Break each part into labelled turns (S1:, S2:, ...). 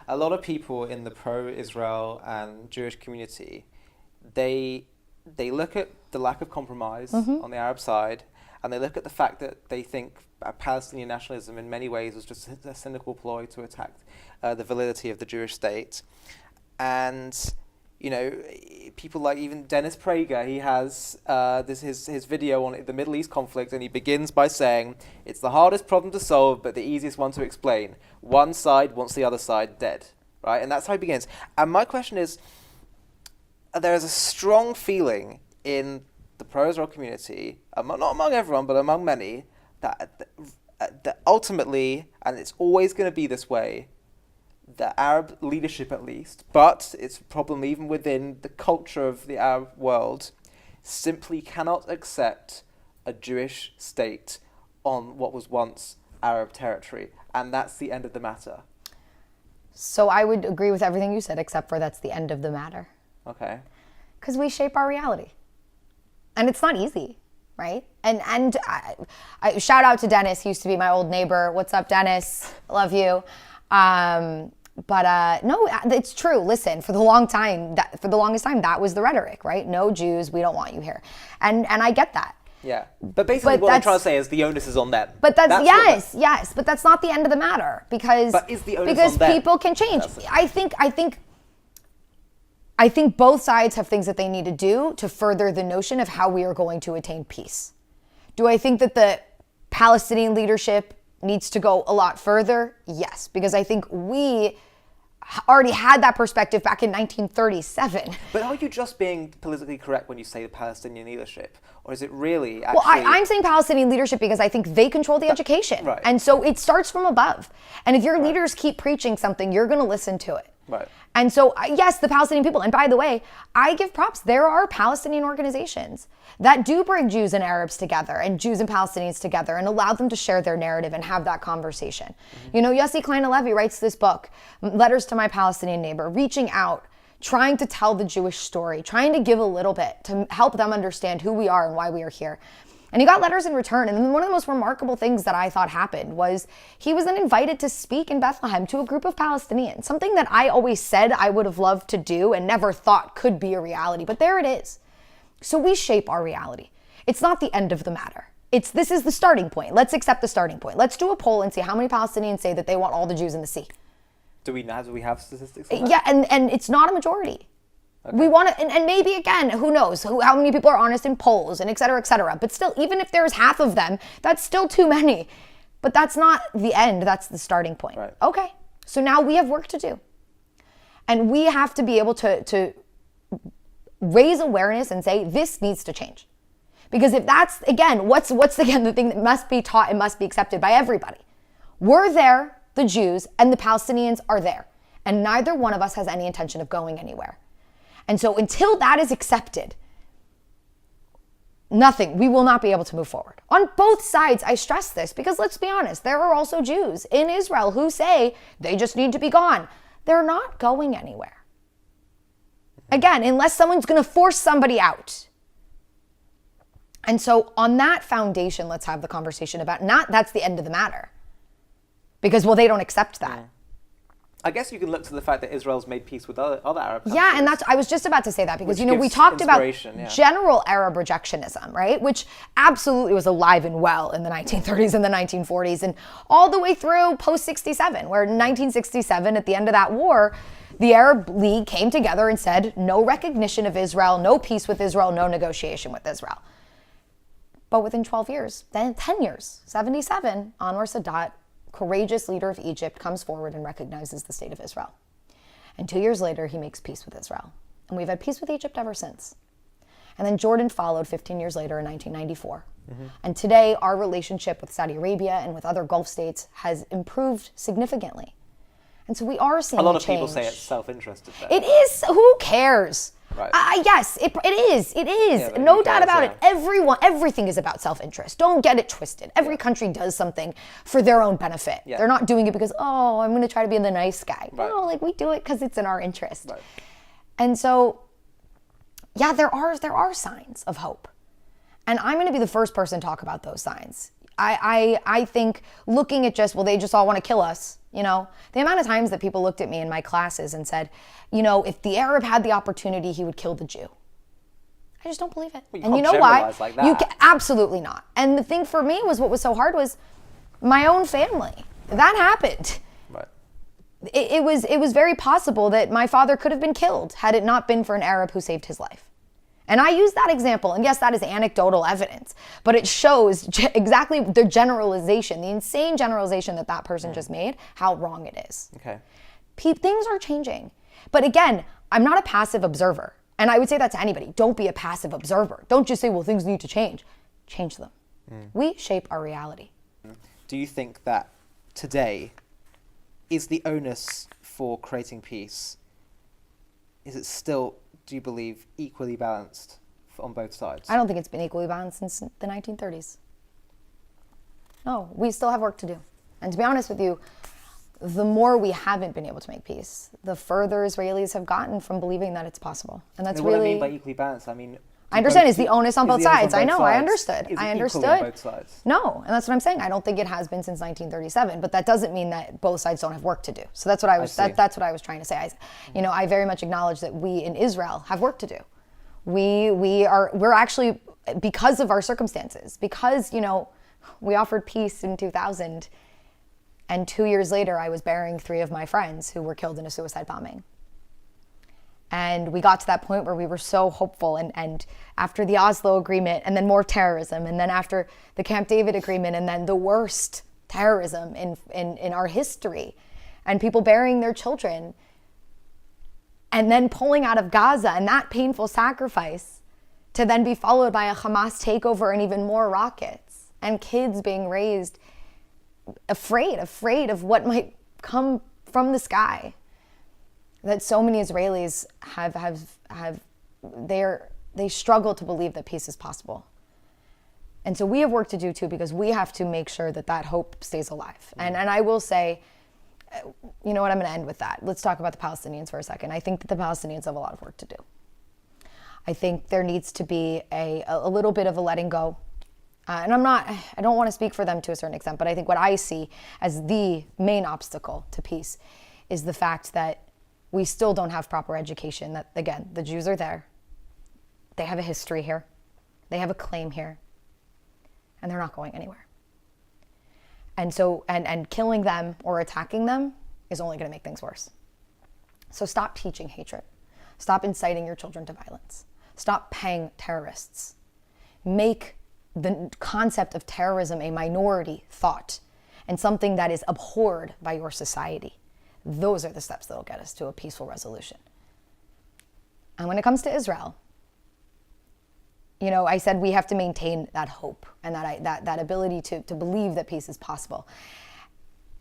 S1: a lot of people in the pro-Israel and Jewish community, they look at the lack of compromise on the Arab side, and they look at the fact that they think Palestinian nationalism in many ways was just a cynical ploy to attack the validity of the Jewish state. And, you know, people like even Dennis Prager, he has his video on the Middle East conflict, and he begins by saying, it's the hardest problem to solve, but the easiest one to explain. One side wants the other side dead, right? And that's how he begins. And my question is, there is a strong feeling in the pro-Israel community, not among everyone, but among many, that ultimately, and it's always going to be this way, the Arab leadership at least, but it's a problem even within the culture of the Arab world, simply cannot accept a Jewish state on what was once Arab territory. And that's the end of the matter.
S2: So I would agree with everything you said, except for that's the end of the matter.
S1: Okay.
S2: Because we shape our reality. And it's not easy, right? And I shout out to Dennis. He used to be my old neighbor. What's up, Dennis? Love you. But no, it's true. Listen, for the longest time, that was the rhetoric, right? No Jews, we don't want you here. And I get that.
S1: Yeah. But basically what I'm trying to say is the onus is on them.
S2: But that's yes. But that's not the end of the matter, because
S1: is the onus on them?
S2: People can change. I think both sides have things that they need to do to further the notion of how we are going to attain peace. Do I think that the Palestinian leadership needs to go a lot further? Yes, because I think we already had that perspective back in 1937.
S1: But are you just being politically correct when you say the Palestinian leadership? Or is it really actually...
S2: Well, I'm saying Palestinian leadership because I think they control the education.
S1: Right.
S2: And so it starts from above. And if your leaders keep preaching something, you're going to listen to it.
S1: Right.
S2: And so, yes, the Palestinian people, and by the way, I give props. There are Palestinian organizations that do bring Jews and Arabs together and Jews and Palestinians together and allow them to share their narrative and have that conversation. You know, Yossi Klein Halevi writes this book, Letters to My Palestinian Neighbor, reaching out, trying to tell the Jewish story, trying to give a little bit to help them understand who we are and why we are here. And he got letters in return. And one of the most remarkable things that I thought happened was he was then invited to speak in Bethlehem to a group of Palestinians, something that I always said I would have loved to do and never thought could be a reality. But there it is. So we shape our reality. It's not the end of the matter. This is the starting point. Let's accept the starting point. Let's do a poll and see how many Palestinians say that they want all the Jews in the sea.
S1: Do we have statistics on that?
S2: Yeah, and it's not a majority. Okay. We want to, and maybe again, who knows how many people are honest in polls and et cetera, et cetera. But still, even if there's half of them, that's still too many. But that's not the end, that's the starting point.
S1: Right.
S2: Okay, so now we have work to do. And we have to be able to raise awareness and say, this needs to change. Because if that's, again, what's again the thing that must be taught and must be accepted by everybody? We're there, the Jews, and the Palestinians are there. And neither one of us has any intention of going anywhere. And so until that is accepted, we will not be able to move forward. On both sides, I stress this because let's be honest, there are also Jews in Israel who say they just need to be gone. They're not going anywhere. Again, unless someone's going to force somebody out. And so on that foundation, let's have the conversation about that's the end of the matter. Because, well, they don't accept that.
S1: Yeah. I guess you can look to the fact that Israel's made peace with other Arab countries.
S2: Yeah, and I was just about to say that because, we talked about general Arab rejectionism, right? Which absolutely was alive and well in the 1930s and the 1940s and all the way through post-67, where in 1967, at the end of that war, the Arab League came together and said, no recognition of Israel, no peace with Israel, no negotiation with Israel. But within 12 years, then 10 years, 77, Anwar Sadat, courageous leader of Egypt, comes forward and recognizes the state of Israel. And 2 years later, he makes peace with Israel. And we've had peace with Egypt ever since. And then Jordan followed 15 years later in 1994. Mm-hmm. And today, our relationship with Saudi Arabia and with other Gulf states has improved significantly. And so we are seeing a
S1: lot of
S2: change.
S1: People say it's self-interested.
S2: It is. Who cares?
S1: Right.
S2: Yes, it is. It is.
S1: Yeah,
S2: no doubt about it. Everything is about self-interest. Don't get it twisted. Every country does something for their own benefit. Yeah. They're not doing it because, I'm going to try to be the nice guy. Right. No, we do it because it's in our interest.
S1: Right.
S2: And so, there are signs of hope. And I'm going to be the first person to talk about those signs. I think looking at just, well, they just all want to kill us, you know, the amount of times that people looked at me in my classes and said, you know, if the Arab had the opportunity, he would kill the Jew. I just don't believe it.
S1: Well,
S2: and you know why?
S1: Like that.
S2: Absolutely not. And the thing for me was, what was so hard was my own family. That happened.
S1: Right.
S2: It was very possible that my father could have been killed had it not been for an Arab who saved his life. And I use that example, and yes, that is anecdotal evidence, but it shows exactly the generalization, the insane generalization that person just made, how wrong it is.
S1: Okay.
S2: Things are changing. But again, I'm not a passive observer. And I would say that to anybody. Don't be a passive observer. Don't just say, well, things need to change. Change them. We shape our reality.
S1: Do you think that today is the onus for creating peace, is it still, do you believe, equally balanced on both sides?
S2: I don't think it's been equally balanced since the 1930s. No, we still have work to do. And to be honest with you, the more we haven't been able to make peace, the further Israelis have gotten from believing that it's possible. And that's
S1: what
S2: really...
S1: I mean by equally balanced, I mean...
S2: I understand, it's the onus on both sides. I know, I understood.
S1: Is it
S2: I
S1: equally
S2: understood.
S1: on both sides?
S2: No, and that's what I'm saying. I don't think it has been since 1937, but that doesn't mean that both sides don't have work to do. So that's what I was that's what I was trying to say. I very much acknowledge that we in Israel have work to do. We're actually, because of our circumstances, because, you know, we offered peace in 2000, and 2 years later I was burying 3 of my friends who were killed in a suicide bombing. And we got to that point where we were so hopeful, and after the Oslo Agreement, and then more terrorism, and then after the Camp David Agreement, and then the worst terrorism in our history, and people burying their children, and then pulling out of Gaza, and that painful sacrifice, to then be followed by a Hamas takeover and even more rockets, and kids being raised afraid of what might come from the sky. That so many Israelis they struggle to believe that peace is possible. And so we have work to do too, because we have to make sure that hope stays alive. And I will say, you know what, I'm going to end with that. Let's talk about the Palestinians for a second. I think that the Palestinians have a lot of work to do. I think there needs to be a little bit of a letting go. And I don't want to speak for them to a certain extent, but I think what I see as the main obstacle to peace is the fact that we still don't have proper education. That, again, the Jews are there. They have a history here. They have a claim here. And they're not going anywhere. And so, and killing them or attacking them is only going to make things worse. So stop teaching hatred. Stop inciting your children to violence. Stop paying terrorists. Make the concept of terrorism a minority thought and something that is abhorred by your society. Those are the steps that will get us to a peaceful resolution. And when it comes to Israel, you know, I said we have to maintain that hope and that ability to believe that peace is possible.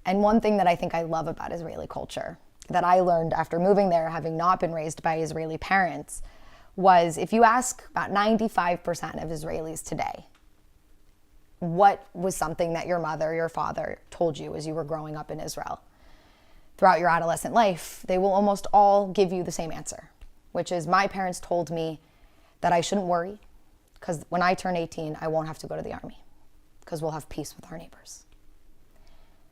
S2: And one thing that I think I love about Israeli culture, that I learned after moving there, having not been raised by Israeli parents, was if you ask about 95% of Israelis today, what was something that your mother, your father told you as you were growing up in Israel? Throughout your adolescent life, they will almost all give you the same answer, which is, my parents told me that I shouldn't worry because when I turn 18, I won't have to go to the army because we'll have peace with our neighbors.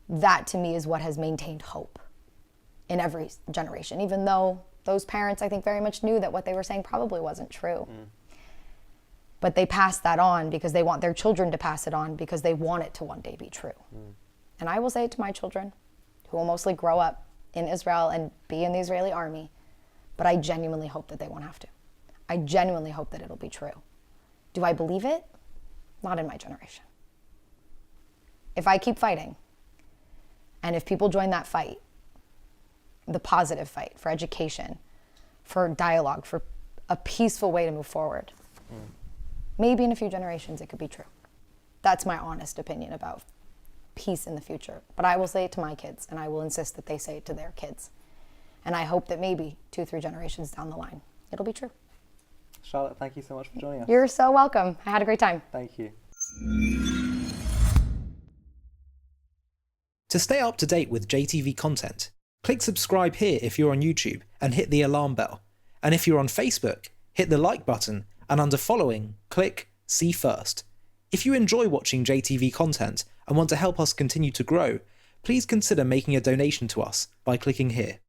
S2: That to me is what has maintained hope in every generation, even though those parents, I think, very much knew that what they were saying probably wasn't true. But they passed that on because they want their children to pass it on because they want it to one day be true. And I will say to my children, who will mostly grow up in Israel and be in the Israeli army, but I genuinely hope that they won't have to. I genuinely hope that it'll be true. Do I believe it? Not in my generation. If I keep fighting, and if people join that fight, the positive fight for education, for dialogue, for a peaceful way to move forward, maybe in a few generations it could be true. That's my honest opinion about peace in the future. But I will say it to my kids, and I will insist that they say it to their kids. And I hope that maybe 2-3 generations down the line, it'll be true.
S1: Charlotte, thank you so much for joining us.
S2: You're so welcome. I had a great time.
S1: Thank you.
S3: To stay up to date with JTV content, click subscribe here if you're on YouTube and hit the alarm bell. And if you're on Facebook, hit the like button, and under following, click see first. If you enjoy watching JTV content and want to help us continue to grow, please consider making a donation to us by clicking here.